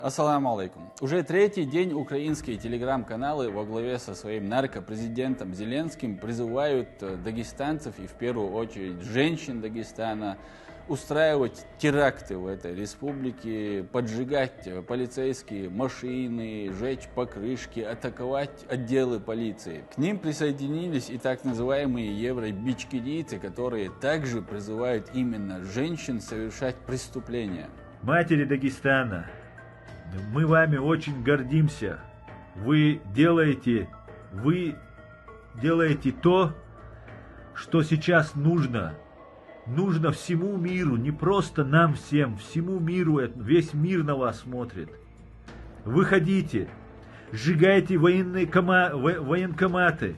Ассаламу алейкум. Уже третий день украинские телеграм-каналы во главе со своим наркопрезидентом Зеленским призывают дагестанцев и в первую очередь женщин Дагестана устраивать теракты в этой республике, поджигать полицейские машины, жечь покрышки, атаковать отделы полиции. К ним присоединились и так называемые евробичкидийцы, которые также призывают именно женщин совершать преступления. Матери Дагестана, мы вами очень гордимся. Вы делаете то, что сейчас нужно. Нужно всему миру, не просто нам всем, всему миру, весь мир на вас смотрит. Выходите, сжигайте военкоматы.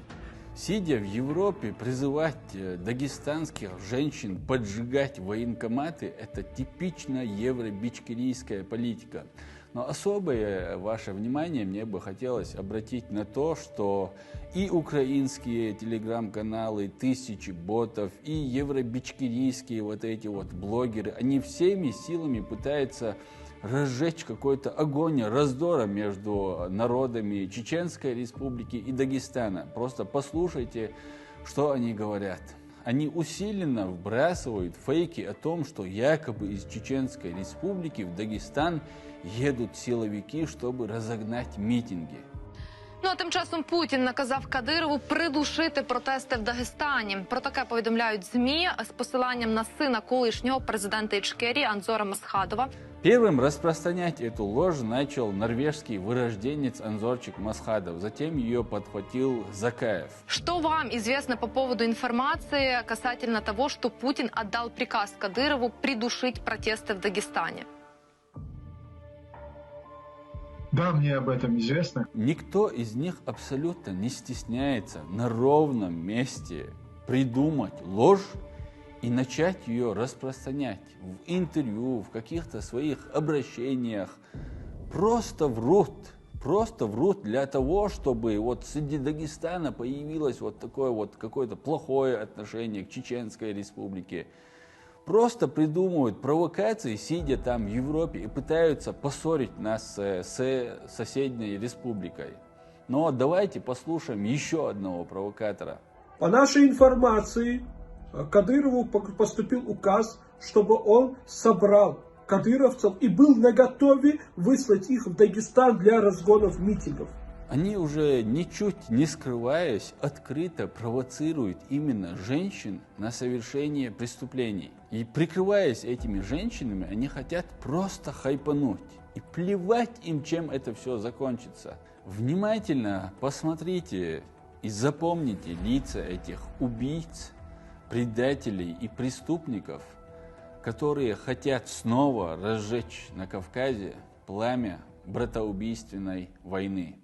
Сидя в Европе, призывать дагестанских женщин поджигать военкоматы – это типично евробичкерийская политика. Но особое ваше внимание мне бы хотелось обратить на то, что и украинские телеграм-каналы, тысячи ботов, и евробичкерийские вот эти вот блогеры, они всеми силами пытаются разжечь какой-то огонь раздора между народами Чеченской Республики и Дагестана. Просто послушайте, что они говорят. Они усиленно вбрасывают фейки о том, что якобы из Чеченской Республики в Дагестан едут силовики, чтобы разогнать мітинги. Ну а тим часом Путін наказав Кадирову придушити протести в Дагестані. Про таке повідомляють ЗМІ з посиланням на сина колишнього президента Ічкерії Анзора Масхадова. Первым распространять эту ложь начал норвежский вырожденец Анзорчик Масхадов, затем ее подхватил Закаев. Что вам известно по поводу информации касательно того, что Путин отдал приказ Кадырову придушить протесты в Дагестане? Да, мне об этом известно. Никто из них абсолютно не стесняется на ровном месте придумать ложь и начать ее распространять в интервью, в каких-то своих обращениях. Просто врут для того, чтобы вот среди Дагестана появилось вот такое вот какое-то плохое отношение к Чеченской Республике. Просто придумывают провокации, сидя там в Европе, и пытаются поссорить нас с соседней республикой. Но давайте послушаем еще одного провокатора. По нашей информации, Кадырову поступил указ, чтобы он собрал кадыровцев и был наготове выслать их в Дагестан для разгонов митингов. Они уже ничуть не скрываясь, открыто провоцируют именно женщин на совершение преступлений. И прикрываясь этими женщинами, они хотят просто хайпануть. И плевать им, чем это все закончится. Внимательно посмотрите и запомните лица этих убийц, предателей и преступников, которые хотят снова разжечь на Кавказе пламя братоубийственной войны.